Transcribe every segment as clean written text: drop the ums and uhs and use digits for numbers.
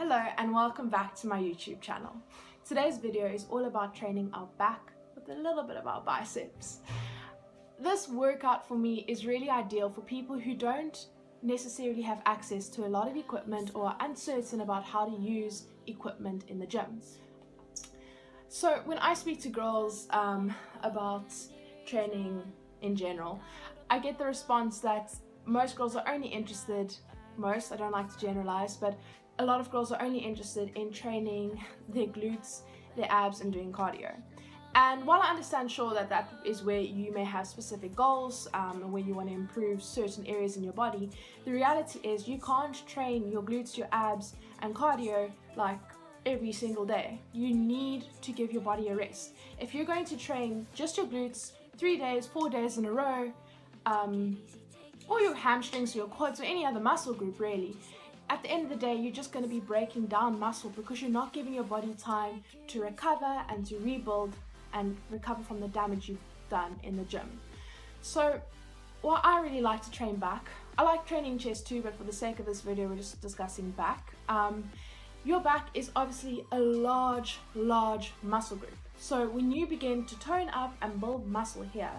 Hello and welcome back to my YouTube channel. Today's video is all about training our back with a little bit of our biceps. This workout for me is really ideal for people who don't necessarily have access to a lot of equipment or are uncertain about how to use equipment in the gym. So when I speak to girls about training in general, I get the response that most girls are only interested, I don't like to generalize, but a lot of girls are only interested in training their glutes, their abs and doing cardio. And while I understand sure that is where you may have specific goals, where you want to improve certain areas in your body, the reality is you can't train your glutes, your abs and cardio like every single day. You need to give your body a rest. If you're going to train just your glutes 3 days, 4 days in a row, or your hamstrings or your quads or any other muscle group really, at the end of the day you're just going to be breaking down muscle because you're not giving your body time to recover and to rebuild and recover from the damage you've done in the gym. So while I really like to train back, I like training chest too, but for the sake of this video we're just discussing back. Your back is obviously a large muscle group. So when you begin to tone up and build muscle here,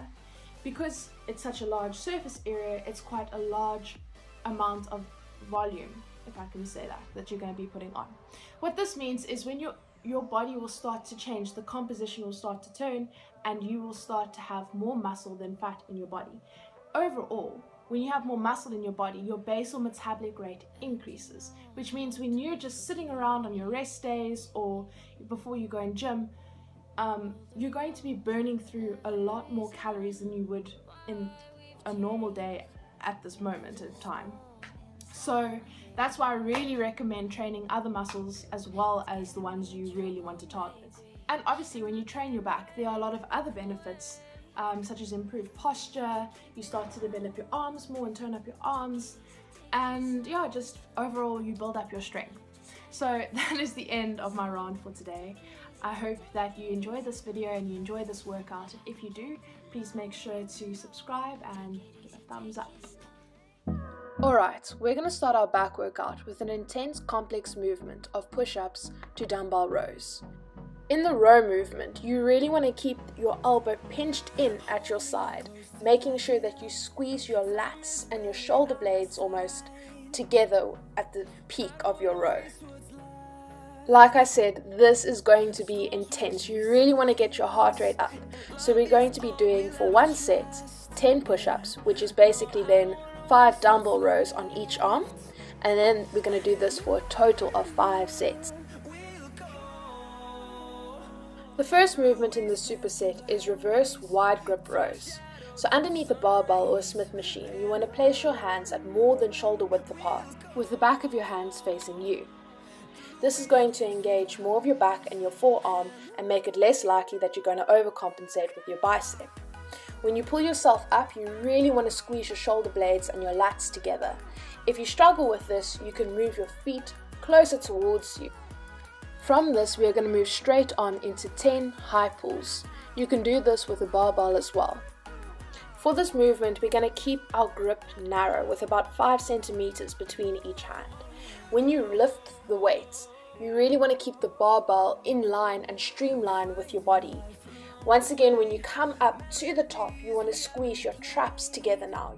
because it's such a large surface area, it's quite a large amount of volume, if I can say that you're going to be putting on. What this means is when your body will start to change, the composition will start to turn and you will start to have more muscle than fat in your body. Overall, when you have more muscle in your body, your basal metabolic rate increases, which means when you're just sitting around on your rest days or before you go in gym, you're going to be burning through a lot more calories than you would in a normal day at this moment in time. So that's why I really recommend training other muscles as well as the ones you really want to target. And obviously when you train your back, there are a lot of other benefits, such as improved posture, you start to develop your arms more and turn up your arms, and yeah, just overall you build up your strength. So that is the end of my rant for today. I hope that you enjoyed this video and you enjoy this workout. If you do, please make sure to subscribe and give a thumbs up. Alright, we're going to start our back workout with an intense complex movement of push-ups to dumbbell rows. In the row movement, you really want to keep your elbow pinched in at your side, making sure that you squeeze your lats and your shoulder blades almost together at the peak of your row. Like I said, this is going to be intense. You really want to get your heart rate up. So we're going to be doing, for one set, 10 push-ups, which is basically then 5 dumbbell rows on each arm, and then we're going to do this for a total of 5 sets. The first movement in the superset is reverse wide grip rows. So underneath a barbell or a Smith machine, you want to place your hands at more than shoulder width apart, with the back of your hands facing you. This is going to engage more of your back and your forearm and make it less likely that you're going to overcompensate with your bicep. When you pull yourself up, you really want to squeeze your shoulder blades and your lats together. If you struggle with this, you can move your feet closer towards you. From this, we are going to move straight on into 10 high pulls. You can do this with a barbell as well. For this movement, we're going to keep our grip narrow with about 5 centimeters between each hand. When you lift the weights, you really want to keep the barbell in line and streamline with your body. Once again, when you come up to the top, you want to squeeze your traps together now.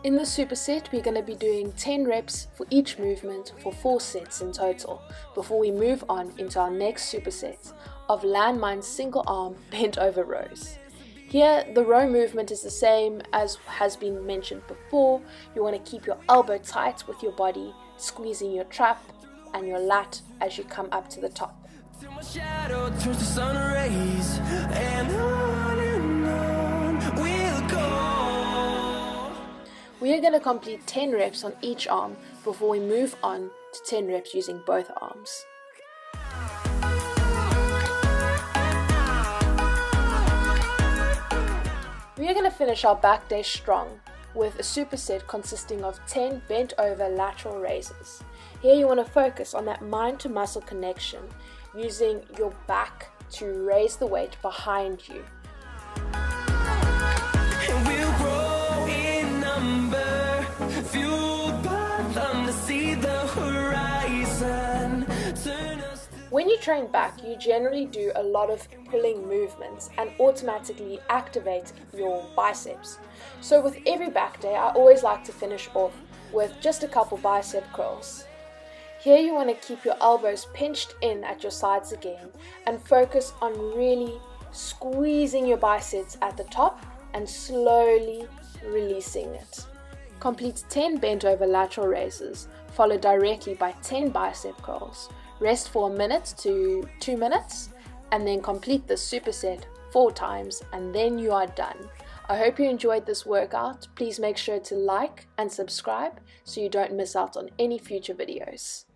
In the superset, we're going to be doing 10 reps for each movement for 4 sets in total, before we move on into our next superset of Landmine single arm bent over rows. Here, the row movement is the same as has been mentioned before. You want to keep your elbow tight with your body, squeezing your trap and your lat as you come up to the top. We are going to complete 10 reps on each arm before we move on to 10 reps using both arms. We are going to finish our back day strong with a superset consisting of 10 bent over lateral raises. Here you want to focus on that mind to muscle connection, using your back to raise the weight behind you. We'll grow in number, fueled by them to see see the horizon. When you train back, you generally do a lot of pulling movements and automatically activate your biceps. So with every back day, I always like to finish off with just a couple bicep curls. Here you want to keep your elbows pinched in at your sides again and focus on really squeezing your biceps at the top and slowly releasing it. Complete 10 bent over lateral raises, followed directly by 10 bicep curls. Rest for 1 minute to 2 minutes, and then complete the superset 4 times, and then you are done. I hope you enjoyed this workout. Please make sure to like and subscribe so you don't miss out on any future videos.